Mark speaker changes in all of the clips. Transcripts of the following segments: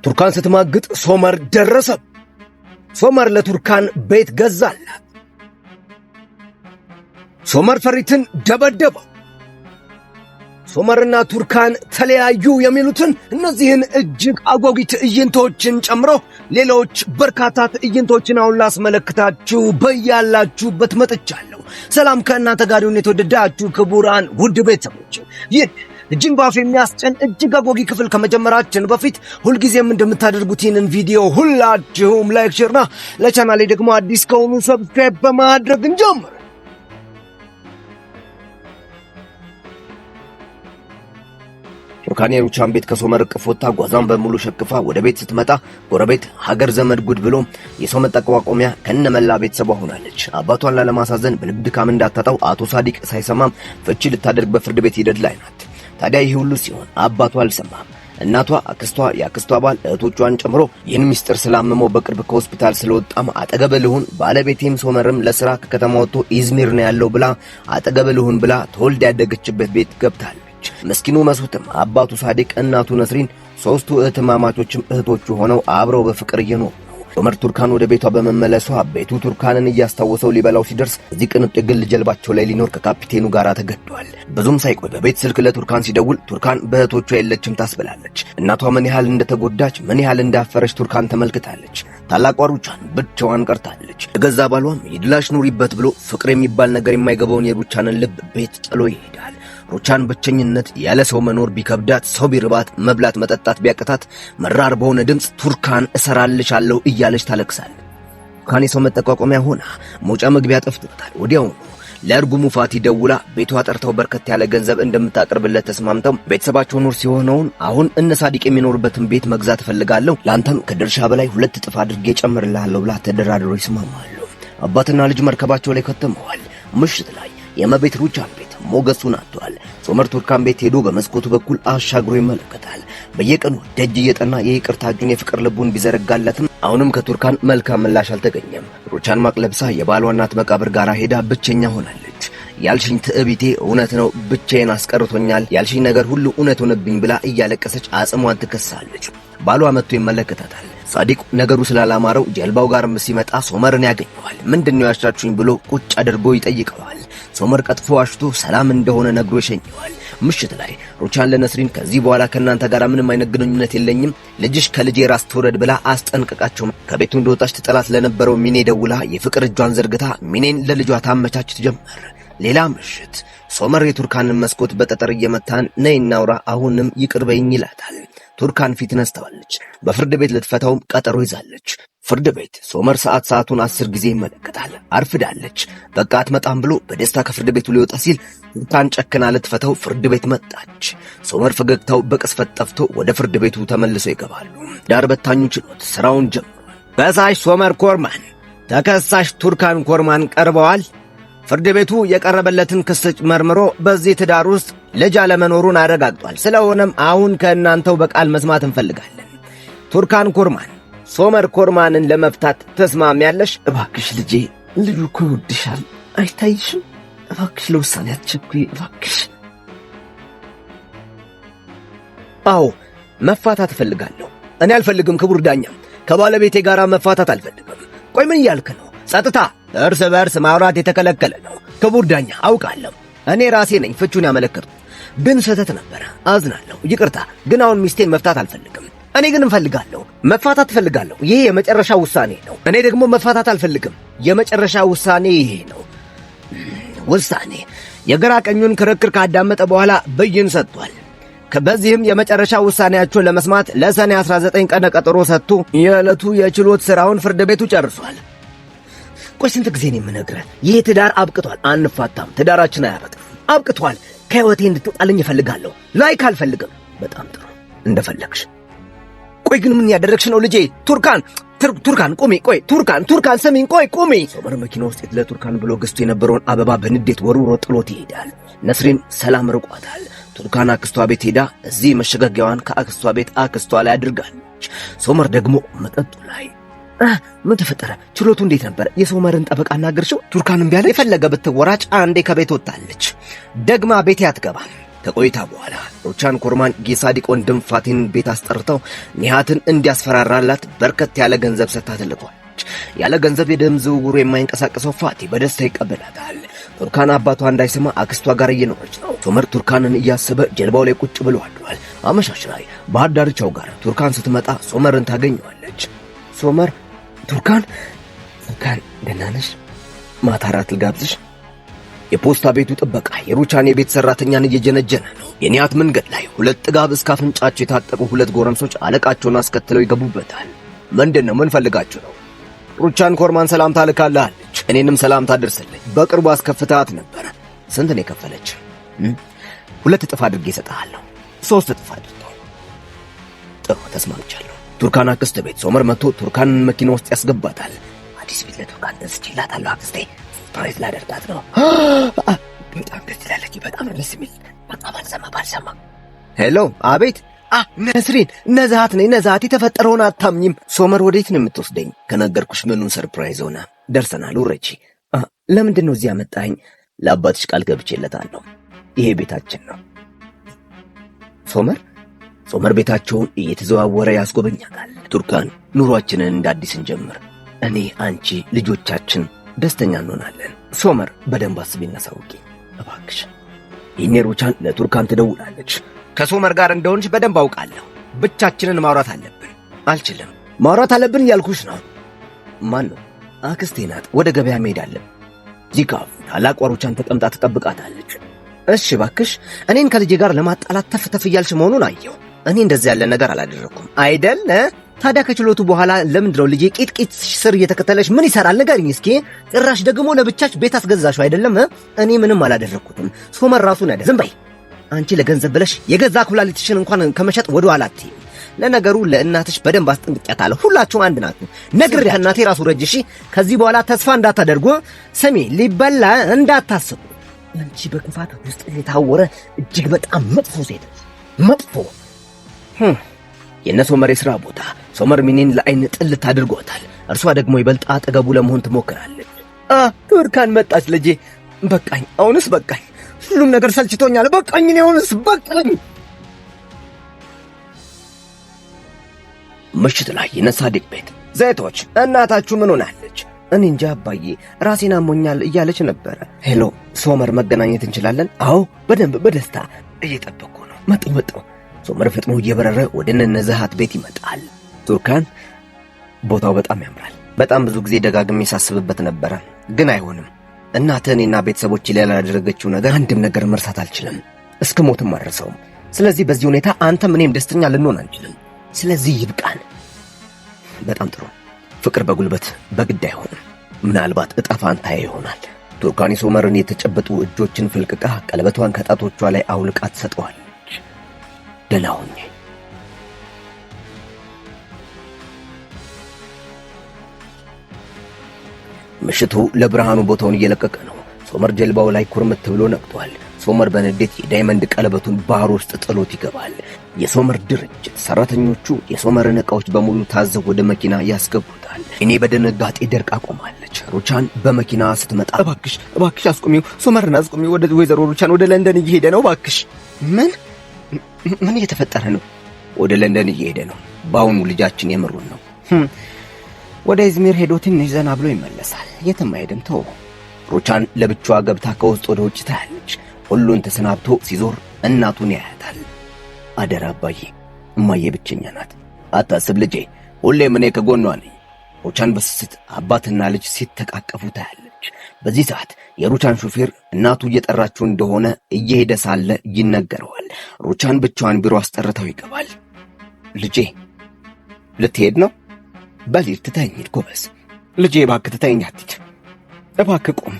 Speaker 1: ቱርካን ስትማግጥ ሶመር ደረሰ። ሶመር ለቱርካን ቤት ገዛላት። ሶመር ፈሪትን ደበደበው። ሶመርና ቱርካን ተለያዩ የሚሉትን እነዚህን እጅግ አጓጊ ትዕይንቶችን ጨምሮ ሌሎች በርካታ ትዕይንቶችን አሁን ላስመለክታችሁ በያላችሁበት መጥቻለሁ። ሰላም ከእናንተ ጋር ይሁን። የተወደዳችሁ ክቡራን ውድ ቤተሰቦች፣ ይህ እጅግ ባፍ የሚያስጨን እጅግ አጓጊ ክፍል ከመጀመራችን በፊት ሁልጊዜም እንደምታደርጉት ይህንን ቪዲዮ ሁላችሁም ላይክ፣ ሼርና ለቻናሌ ደግሞ አዲስ ከሆኑ ሰብስክራይብ በማድረግ እንጀምር። ቱርካን የሩቻን ቤት ከሶመር እቅፍ ወጥታ ጓዛን በሙሉ ሸክፋ ወደ ቤት ስትመጣ ጎረቤት፣ ሀገር ዘመድ ጉድ ብሎ የሰው መጠቋቋሚያ ከነመላ ቤተሰቧ ሆናለች። አባቷን ላለማሳዘን በልብ ድካም እንዳታጣው አቶ ሳዲቅ ሳይሰማም ፍቺ ልታደርግ በፍርድ ቤት ሂደት ላይ ናት። ታዲያ ይህ ሁሉ ሲሆን አባቷ አልሰማም። እናቷ፣ አክስቷ፣ የአክስቷ ባል እህቶቿን ጨምሮ ይህን ሚስጥር ስላመመው በቅርብ ከሆስፒታል ስለወጣም አጠገብ ልሁን ባለቤቴም ሶመርም ለስራ ከከተማ ወጥቶ ኢዝሚር ነው ያለው ብላ አጠገብ ልሁን ብላ ተወልዳ ያደገችበት ቤት ገብታለች። መስኪኑ መስዑድም አባቱ ሳዲቅ፣ እናቱ ነስሪን ሶስቱ እህትማማቾችም እህቶቹ ሆነው አብረው በፍቅር እየኖሩ ነው። ሶመር ቱርካን ወደ ቤቷ በመመለሷ ቤቱ ቱርካንን እያስታወሰው ሊበላው ሲደርስ እዚህ ቅንጥ የግል ጀልባቸው ላይ ሊኖር ከካፒቴኑ ጋር ተገዷል። ብዙም ሳይቆይ በቤት ስልክ ለቱርካን ሲደውል ቱርካን በእህቶቿ የለችም ታስብላለች። እናቷ ምን ያህል እንደተጎዳች ምን ያህል እንዳፈረች ቱርካን ተመልክታለች። ታላቋ ሩቻን ብቻዋን ቀርታለች። የገዛ ባሏም ይድላሽ ኑሪበት ብሎ ፍቅር የሚባል ነገር የማይገባውን የሩቻንን ልብ ቤት ጥሎ ይሄዳል። ሩቻን ብቸኝነት ያለ ሰው መኖር ቢከብዳት፣ ሰው ቢርባት፣ መብላት መጠጣት ቢያቅታት መራር በሆነ ድምፅ ቱርካን እሰራልሻለሁ እያለች ታለቅሳለች። ቱርካን የሰው መጠቋቋሚያ ሆና መውጫ መግቢያ ጠፍቶታል። ወዲያውኑ ለእርጉሙ ፋቲ ደውላ ቤቷ ጠርተው በርከት ያለ ገንዘብ እንደምታቀርብለት ተስማምተው ቤተሰባቸው ኑር ሲሆነውን አሁን እነ ሳዲቅ የሚኖርበትን ቤት መግዛት እፈልጋለሁ፣ ላንተም ከድርሻ በላይ 2 እጥፍ አድርጌ ጨምርልሃለሁ ብላ ተደራድሮ ይስማማሉ። አባትና ልጅ መርከባቸው ላይ ከተመዋል። ምሽት ላይ የመቤት ሩቻን ቤት ሞገሱን አጥቷል። ሶመር ቱርካን ቤት ሄዶ በመስኮቱ በኩል አሻግሮ ይመለከታል። በየቀኑ ደጅ እየጠና የይቅርታ እጁን የፍቅር ልቡን ቢዘረጋለትም አሁንም ከቱርካን መልካም ምላሽ አልተገኘም። ሩቻን ማቅለብሳ የባሏ እናት መቃብር ጋር ሄዳ ብቸኛ ሆናለች። ያልሽኝ ትዕቢቴ እውነት ነው፣ ብቻዬን አስቀርቶኛል፣ ያልሽኝ ነገር ሁሉ እውነት ሆነብኝ ብላ እያለቀሰች አጽሟን ትከሳለች። ባሏ መጥቶ ይመለከታታል። ሳዲቅ ነገሩ ስላላማረው ጀልባው ጋርም ሲመጣ ሶመርን ያገኘዋል። ምንድነው ያሻችሁኝ ብሎ ቁጭ አድርጎ ይጠይቀዋል። ሶመር ቀጥፎ አሽቶ ሰላም እንደሆነ ነግሮ ይሸኘዋል። ምሽት ላይ ሩቻን ለነስሪን ከዚህ በኋላ ከናንተ ጋር ምንም አይነት ግንኙነት የለኝም፣ ልጅሽ ከልጄ ራስ ትውረድ ብላ አስጠንቅቃቸው ከቤቱ እንደወጣች ትጠላት ለነበረው ሚኔ ደውላ የፍቅር እጇን ዘርግታ ሚኔን ለልጇ ታመቻች ጀመር። ሌላ ምሽት ሶመር የቱርካንን መስኮት በጠጠር እየመታን ነይ እናውራ አሁንም ይቅርበኝ ይላታል። ቱርካን ፊት ነስተዋለች። በፍርድ ቤት ልትፈታውም ቀጠሮ ይዛለች። ፍርድ ቤት ሶመር ሰዓቱን 10 ጊዜ ይመለከታል። አርፍዳለች። በቃ አትመጣም ብሎ በደስታ ከፍርድ ቤቱ ሊወጣ ሲል ቱርካን ጨክና ልትፈታው ፍርድ ቤት መጣች። ሶመር ፈገግታው በቅስፈት ጠፍቶ ወደ ፍርድ ቤቱ ተመልሶ ይገባሉ። ዳር በታኙ ችሎት ስራውን ጀምሯል። ከሳሽ ሶመር ኮርማን፣ ተከሳሽ ቱርካን ኮርማን ቀርበዋል። ፍርድ ቤቱ የቀረበለትን ክስ መርምሮ በዚህ ትዳር ውስጥ ልጅ አለመኖሩን አረጋግጧል። ስለሆነም አሁን ከእናንተው በቃል መስማት እንፈልጋለን። ቱርካን ኮርማን ሶመር ኮርማንን ለመፍታት ተስማሚያለሽ?
Speaker 2: እባክሽ ልጄ፣ ልጁ እኮ ይወድሻል፣ አይታይሽም? እባክሽ ለውሳኔ አትቸኩይ እባክሽ።
Speaker 1: አዎ መፋታት እፈልጋለሁ። እኔ አልፈልግም ክቡር ዳኛ፣ ከባለቤቴ ጋር መፋታት አልፈልግም። ቆይ ምን ያልክ ነው? ጸጥታ! እርስ በርስ ማውራት የተከለከለ ነው። ክቡር ዳኛ አውቃለሁ፣ እኔ ራሴ ነኝ ፍቹን ያመለከትኩት፣ ግን ስህተት ነበረ። አዝናለሁ፣ ይቅርታ። ግን አሁን ሚስቴን መፍታት አልፈልግም። እኔ ግን እፈልጋለሁ፣ መፋታት እፈልጋለሁ። ይሄ የመጨረሻ ውሳኔ ነው። እኔ ደግሞ መፋታት አልፈልግም። የመጨረሻ ውሳኔ ይሄ ነው። ውሳኔ የግራ ቀኙን ክርክር ካዳመጠ በኋላ ብይን ሰጥቷል። በዚህም የመጨረሻ ውሳኔያቸውን ለመስማት ለሰኔ 19 ቀነ ቀጠሮ ሰጥቶ የዕለቱ የችሎት ስራውን ፍርድ ቤቱ ጨርሷል። ቆይ ስንት ጊዜ ነው የምነግርህ? ይህ ትዳር አብቅቷል። አንፋታም። ትዳራችን አያበቅም፣ አብቅቷል። ከህይወቴ እንድትወጣልኝ እፈልጋለሁ። ላይክ አልፈልግም። በጣም ጥሩ፣ እንደፈለግሽ። ቆይ ግን ምን ያደረግሽ ነው ልጄ? ቱርካን ቁሚ! ቆይ ቱርካን ስሚኝ! ቆይ ቁሚ! ሶመር መኪና ውስጥ ለቱርካን ብሎ ገዝቶ የነበረውን አበባ በንዴት ወርውሮ ጥሎት ይሄዳል። ነስሪን ሰላም ርቋታል። ቱርካን አክስቷ ቤት ሄዳ እዚህ መሸጋጊያዋን ከአክስቷ ቤት አክስቷ ላይ አድርጋለች። ሶመር ደግሞ መጠጡ ላይ ምን ተፈጠረ? ችሎቱ እንዴት ነበር? የሶመርን ጠበቃ አናገርሽው? ቱርካንም ቢያለ የፈለገ ብትወራጭ አንዴ ከቤት ወጣለች። ደግማ ቤቴ አትገባም። ከቆይታ በኋላ ሩቻን ኮርማን የሳዲቅ ወንድም ፋቲን ቤት አስጠርተው ኒሃትን እንዲያስፈራራላት በርከት ያለ ገንዘብ ሰጥታ ትልኳለች። ያለ ገንዘብ የደም ዝውውሩ የማይንቀሳቀሰው ፋቲ በደስታ ይቀበላታል። ቱርካን አባቷ እንዳይሰማ አክስቷ ጋር እየኖረች ነው። ሶመር ቱርካንን እያሰበ ጀልባው ላይ ቁጭ ብሎ አድሯል። አመሻሽ ላይ ባህር ዳርቻው ጋር ቱርካን ስትመጣ ሶመርን ታገኘዋለች። ሶመር ቱርካን ደህና ነሽ? ማታ እራት ልጋብዝሽ? የፖስታ ቤቱ ጥበቃ የሩቻን የቤት ሰራተኛን እየጀነጀነ ነው። የኒያት መንገድ ላይ ሁለት ጥጋብ እስከ አፍንጫቸው የታጠቁ ሁለት ጎረምሶች አለቃቸውን አስከትለው ይገቡበታል። ምንድን ነው? ምን ፈልጋችሁ ነው? ሩቻን ኮርማን ሰላምታ ልካለች። እኔንም ሰላምታ አድርስልኝ። በቅርቡ አስከፍታት ነበር። ስንት ነው የከፈለች? 2 እጥፍ አድርጌ እሰጥሃለሁ። 3 እጥፍ አድርገው። ጥሩ ተስማምቻለሁ። ቱርካን አክስት ቤት ሶመር መጥቶ ቱርካንን መኪና ውስጥ ያስገባታል። አዲስ ቤት ለቱርካን ገዝቼላታለሁ አክስቴ። ሰርፕራይዝ ላደርጋት ነው። በጣም ደስ ይላለች። በጣም ደስ የሚል በጣም ባልሰማ። ሄሎ፣ አቤት። ነስሪን፣ ነዛት ነኝ። ነዛት፣ የተፈጠረውን አታምኝም። ሶመር ወዴት ነው የምትወስደኝ? ከነገርኩሽ ምኑን ሰርፕራይዝ ሆነ። ደርሰናል። ውረቺ። ለምንድን ነው እዚህ ያመጣኝ? ለአባትሽ ቃል ገብቼለታለሁ። ይሄ ቤታችን ነው። ሶመር ቤታቸውን እየተዘዋወረ ያስጎበኛታል። ቱርካን፣ ኑሯችንን እንደ አዲስ እንጀምር። እኔ፣ አንቺ፣ ልጆቻችን ደስተኛ እንሆናለን። ሶመር፣ በደንብ አስቢና ሳውቂ እባክሽ። ይህኔ ሩቻን ለቱርካን ትደውላለች። ከሶመር ጋር እንደሆንሽ በደንብ አውቃለሁ። ብቻችንን ማውራት አለብን። አልችልም። ማውራት አለብን እያልኩሽ ነው። ማን ነው? አክስቴ ናት። ወደ ገበያ መሄድ አለብን። ዚካፍ ታላቋ ሩቻን ተቀምጣ ትጠብቃታለች። እሺ እባክሽ፣ እኔን ከልጄ ጋር ለማጣላት ተፍ እያልሽ መሆኑን አየሁ። እኔ እንደዚህ ያለ ነገር አላደረኩም አይደል? ታዲያ ከችሎቱ በኋላ ለምንድነው ልጄ ቂጥቂጥ ስር እየተከተለሽ ምን ይሰራል? ንገሪኝ እስኪ። ጭራሽ ደግሞ ለብቻች ቤት አስገዛሽው አይደለም? እኔ ምንም አላደረኩትም። ሶመር ራሱን ያደ። ዝም በይ አንቺ። ለገንዘብ ብለሽ የገዛ ኩላሊትሽን እንኳን ከመሸጥ ወደ ኋላ አትይም። ለነገሩ ለእናትሽ በደንብ አስጠንቅቄያታለሁ። ሁላችሁም አንድ ናችሁ። ነግሬ እናቴ ራሱ ረጅሽ። ከዚህ በኋላ ተስፋ እንዳታደርጉ። ስሚ፣ ሊበላ እንዳታስቡ። አንቺ በክፋት ውስጥ የታወረ እጅግ በጣም መጥፎ ሴት፣ መጥፎ። የነ ሶመር የሥራ ቦታ ሶመር ሚኒን ለአይን ጥልት አድርጎታል። እርሷ ደግሞ ይበልጥ አጠገቡ ለመሆን ትሞክራለች። ቱርካን መጣች። ልጄ በቃኝ፣ አሁንስ በቃኝ። ሁሉም ነገር ሰልችቶኛል። በቃኝ፣ አሁንስ በቃኝ። ምሽት ላይ የነሳዲቅ ቤት ዘይቶች፣ እናታችሁ ምን ሆናለች? እኔ እንጃ አባዬ፣ ራሴን አሞኛል እያለች ነበረ። ሄሎ ሶመር፣ መገናኘት እንችላለን? አዎ በደንብ በደስታ እየጠበቁ ነው። መጡ። ሶመር ፈጥኖ እየበረረ ወደ ነዛሃት ቤት ይመጣል። ቱርካን፣ ቦታው በጣም ያምራል። በጣም ብዙ ጊዜ ደጋግሜ ሳስብበት ነበረ፣ ግን አይሆንም። እናትህ እኔና ቤተሰቦቼ ላይ ያደረገችው ነገር አንድም ነገር መርሳት አልችልም። እስከ ሞትም አልረሳውም። ስለዚህ በዚህ ሁኔታ አንተም እኔም ደስተኛ ልንሆን አንችልም። ስለዚህ ይብቃን። በጣም ጥሩ። ፍቅር በጉልበት በግድ አይሆንም። ምናልባት ዕጣ ፋንታዬ ይሆናል። ቱርካን ሶመርን የተጨበጡ እጆችን ፍልቅቃ ቀለበቷን ከጣቶቿ ላይ አውልቃ ትሰጠዋለች። ደህና ሁኚ። ምሽቱ ለብርሃኑ ቦታውን እየለቀቀ ነው። ሶመር ጀልባው ላይ ኩርምት ብሎ ነቅቷል። ሶመር በንዴት የዳይመንድ ቀለበቱን ባህር ውስጥ ጥሎት ይገባል። የሶመር ድርጅት ሰራተኞቹ የሶመርን ዕቃዎች በሙሉ ታዘው ወደ መኪና ያስገቡታል። እኔ በድንጋጤ ደርቃ ቆማለች። ሩቻን በመኪና ስትመጣ እባክሽ አስቁሚው፣ ሶመርን አስቁሚው፣ ወደ ወይዘሮ ሩቻን ወደ ለንደን እየሄደ ነው፣ እባክሽ። ምን እየተፈጠረ ነው? ወደ ለንደን እየሄደ ነው። በአሁኑ ልጃችን የምሩን ነው። ወደ ኢዝሚር ሄዶ ትንሽ ዘና ብሎ ይመለሳል። የትም አይሄድም። ተው። ሩቻን ለብቻዋ ገብታ ከውስጥ ወደ ውጭ ታያለች። ሁሉን ተሰናብቶ ሲዞር እናቱን ያያታል። አደራ አባዬ፣ እማዬ ብቸኛ ናት። አታስብ ልጄ፣ ሁሌም እኔ ከጎኗ ነኝ። ሩቻን በስስት አባትና ልጅ ሲተቃቀፉ ታያለች። በዚህ ሰዓት የሩቻን ሹፌር እናቱ እየጠራችው እንደሆነ እየሄደ ሳለ ይነገረዋል። ሩቻን ብቻዋን ቢሮ አስጠርተው ይገባል። ልጄ ልትሄድ ነው? በሊር ትተኝ ሂድ ጎበዝ። ልጄ እባክህ ትተኝ አትሂድ። እባክህ ቆም።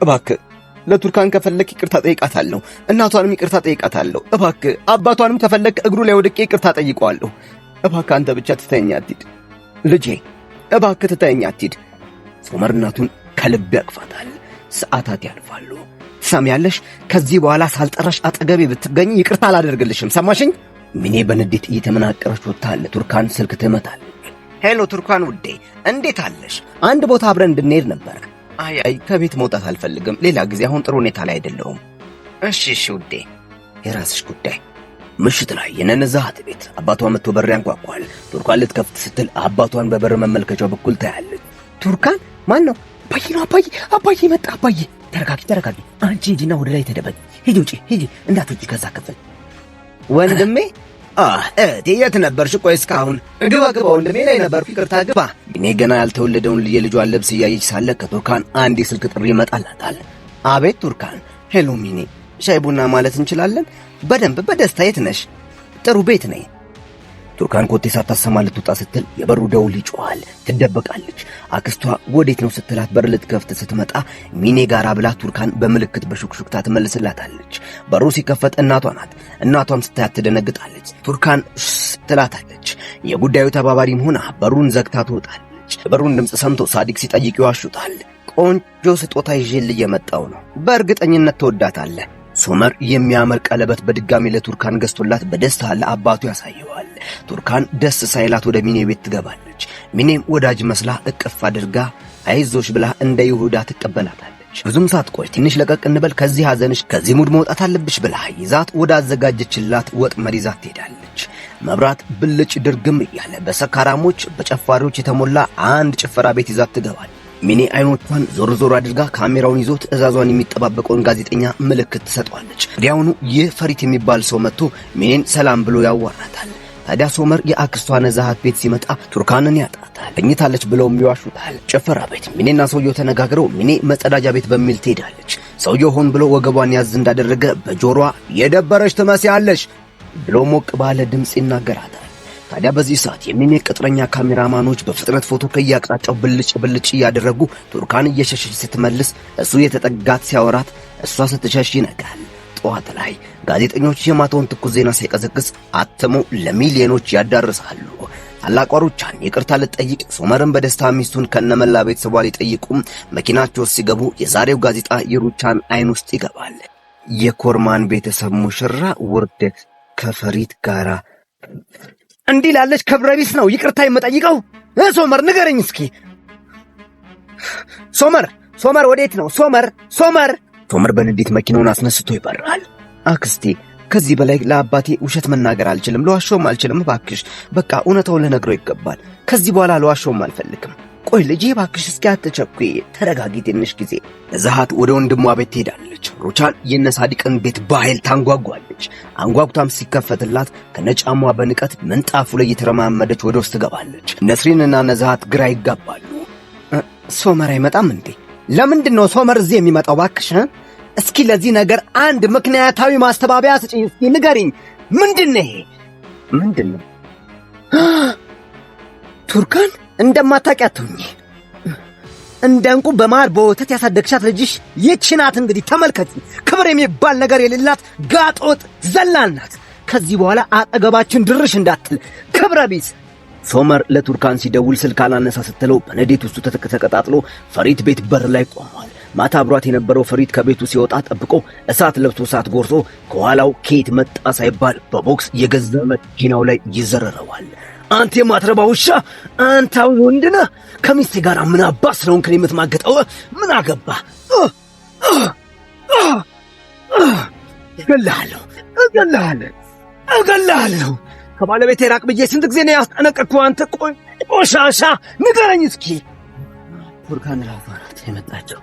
Speaker 1: እባክህ ለቱርካን ከፈለክ ይቅርታ ጠይቃታለሁ። እናቷንም ይቅርታ ጠይቃታለሁ። እባክህ አባቷንም ከፈለክ እግሩ ላይ ወድቄ ይቅርታ ጠይቀዋለሁ። እባክህ አንተ ብቻ ትተኝ አትሂድ። ልጄ እባክህ ትተኝ አትሂድ። ሶመር እናቱን ከልብ ያቅፋታል። ሰዓታት ያልፋሉ። ትሰሚያለሽ? ከዚህ በኋላ ሳልጠራሽ አጠገቤ ብትገኝ ይቅርታ አላደርግልሽም። ሰማሽኝ? ሚኔ በንዴት እየተመናቀረች ወጥታ ለቱርካን ስልክ ትመታለች። ሄሎ ቱርካን ውዴ፣ እንዴት አለሽ? አንድ ቦታ አብረን እንድንሄድ ነበረ። አይ ከቤት መውጣት አልፈልግም። ሌላ ጊዜ፣ አሁን ጥሩ ሁኔታ ላይ አይደለሁም። እሺ ውዴ፣ የራስሽ ጉዳይ። ምሽት ላይ የነነዛሃት ቤት አባቷ መጥቶ በር ያንኳኳል። ቱርካን ልትከፍት ስትል አባቷን በበር መመልከቻው በኩል ታያለች።
Speaker 2: ቱርካን ማን ነው? አባዬ ነው። አባዬ መጣ። አባዬ ተረጋጊ። አንቺ ሂጂና ወደ ላይ ተደበቂ። ሂጂ ውጪ፣ ሂጂ እንዳትወጪ ከዛ ክፍል።
Speaker 1: ወንድሜ እህቴ የት ነበርሽ? ቆይ እስካሁን። ግባ ወንድሜ ላይ ነበርኩ፣ ይቅርታ ግባ። እኔ ገና ያልተወለደውን የልጇን ልብስ እያየች ሳለ ከቱርካን አንድ የስልክ ጥሪ ይመጣላታል። አቤት ቱርካን። ሄሎ ሚኔ፣ ሻይ ቡና ማለት እንችላለን? በደንብ በደስታ። የት ነሽ? ጥሩ ቤት ነኝ። ቱርካን ኮቴ ሳታሰማ ልትወጣ ስትል የበሩ ደውል ይጮኻል። ትደበቃለች። አክስቷ ወዴት ነው ስትላት በር ልትከፍት ስትመጣ ሚኔ ጋራ ብላ ቱርካን በምልክት በሹክሹክታ ትመልስላታለች። በሩ ሲከፈት እናቷ ናት። እናቷም ስታያት ትደነግጣለች። ቱርካን ትላታለች። የጉዳዩ ተባባሪም ሆና በሩን ዘግታ ትወጣለች። በሩን ድምፅ ሰምቶ ሳዲቅ ሲጠይቅ ይዋሹታል። ቆንጆ ስጦታ ይዤልህ እየመጣሁ ነው። በእርግጠኝነት ትወዳታለህ። ሶመር የሚያምር ቀለበት በድጋሚ ለቱርካን ገዝቶላት በደስታ ለአባቱ ያሳየዋል። ቱርካን ደስ ሳይላት ወደ ሚኔ ቤት ትገባለች። ሚኔም ወዳጅ መስላ እቅፍ አድርጋ አይዞሽ ብላ እንደ ይሁዳ ትቀበላታለች። ብዙም ሳትቆይ ትንሽ ለቀቅ እንበል ከዚህ ሐዘንሽ ከዚህ ሙድ መውጣት አለብሽ ብላ ይዛት ወደ አዘጋጀችላት ወጥመድ ይዛት ትሄዳለች። መብራት ብልጭ ድርግም እያለ በሰካራሞች በጨፋሪዎች የተሞላ አንድ ጭፈራ ቤት ይዛት ትገባለች። ሚኔ አይኖቿን ዞር አድርጋ ካሜራውን ይዞ ትዕዛዟን የሚጠባበቀውን ጋዜጠኛ ምልክት ትሰጧለች። ወዲያውኑ ይህ ፈሪት የሚባል ሰው መጥቶ ሚኔን ሰላም ብሎ ያዋራታል። ታዲያ ሶመር የአክስቷ ነዛሃት ቤት ሲመጣ ቱርካንን ያጣታል። ተኝታለች ብለውም ይዋሹታል። ጭፈራ ቤት ሚኔና ሰውየው ተነጋግረው ሚኔ መጸዳጃ ቤት በሚል ትሄዳለች። ሰውየው ሆን ብሎ ወገቧን ያዝ እንዳደረገ በጆሮዋ የደበረች ትመስያለሽ ብሎ ሞቅ ባለ ድምፅ ይናገራታል። ታዲያ በዚህ ሰዓት የሚኔ ቅጥረኛ ካሜራማኖች በፍጥነት ፎቶ ከያቅጣጫው ብልጭ እያደረጉ ቱርካን እየሸሸች ስትመልስ እሱ የተጠጋት ሲያወራት እሷ ስትሸሽ ይነጋል። ጠዋት ላይ ጋዜጠኞች የማታውን ትኩስ ዜና ሳይቀዘቅዝ አትመው ለሚሊዮኖች ያዳርሳሉ። ታላቋ ሩቻን ይቅርታ ልትጠይቅ ሶመርን በደስታ ሚስቱን ከነመላ ቤተሰቧ ሊጠይቁም መኪናቸው ሲገቡ የዛሬው ጋዜጣ የሩቻን አይን ውስጥ ይገባል። የኮርማን ቤተሰብ ሙሽራ ውርደት ከፈሪት ጋራ እንዲህ ላለች ከብረቢስ ነው ይቅርታ የምጠይቀው? ሶመር ንገረኝ እስኪ። ሶመር ወዴት ነው? ሶመር በንዴት መኪናውን አስነስቶ ይበራል። አክስቴ ከዚህ በላይ ለአባቴ ውሸት መናገር አልችልም፣ ለዋሸውም አልችልም። እባክሽ በቃ እውነታውን ልነግረው ይገባል። ከዚህ በኋላ ለዋሸውም አልፈልግም። ቆይ ልጄ እባክሽ እስኪ አትቸኩይ፣ ተረጋጊ ትንሽ ጊዜ። ነዛሃት ወደ ወንድሟ ቤት ትሄዳለች። ሩቻን የነሳዲቅን ቤት በኃይል ታንጓጓለች። አንጓጉታም ሲከፈትላት ከነጫሟ በንቀት ምንጣፉ ላይ የተረማመደች ወደ ውስጥ ትገባለች። ነስሪንና ነዛሃት ግራ ይጋባሉ። ሶመር አይመጣም እንዴ? ለምንድን ነው ሶመር እዚህ የሚመጣው? እባክሽ እስኪ ለዚህ ነገር አንድ ምክንያታዊ ማስተባበያ ስጪኝ እስኪ ንገሪኝ። ምንድነው ይሄ? ምንድነው? ቱርካን እንደማታውቂያት ትሁኚ። እንደ ዕንቁ በማር በወተት ያሳደግሻት ልጅሽ ይህች ናት። እንግዲህ ተመልከቺ፣ ክብር የሚባል ነገር የሌላት ጋጦጥ ዘላን ናት። ከዚህ በኋላ አጠገባችን ድርሽ እንዳትል ክብረ ቢስ። ሶመር ለቱርካን ሲደውል ስልክ አላነሳ ስትለው በንዴት ውስጡ ተቀጣጥሎ ፈሪት ቤት በር ላይ ቆሟል። ማታ አብሯት የነበረው ፈሪት ከቤቱ ሲወጣ ጠብቆ እሳት ለብሶ እሳት ጎርሶ ከኋላው ኬት መጣ ሳይባል በቦክስ የገዛ መኪናው ላይ ይዘረረዋል። አንተ የማትረባ ውሻ! አንተ ወንድ ነህ? ከሚስቴ ጋር ምን አባስ ነው እንከን የምትማገጠው? ምን አገባ? እገልሃለሁ። ከባለቤቴ ራቅ ብዬ ስንት ጊዜ ነው ያስጠነቀቅኩ? አንተ ቆሻሻ ንገረኝ እስኪ። ቱርካን ራሷ ናት የመጣችው።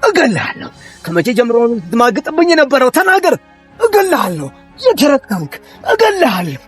Speaker 1: እገልሃለሁ። ከመቼ ጀምሮ ነው የምትማግጥብኝ የነበረው? ተናገር። እገልሃለሁ። የተረቀምክ እገልሃለሁ።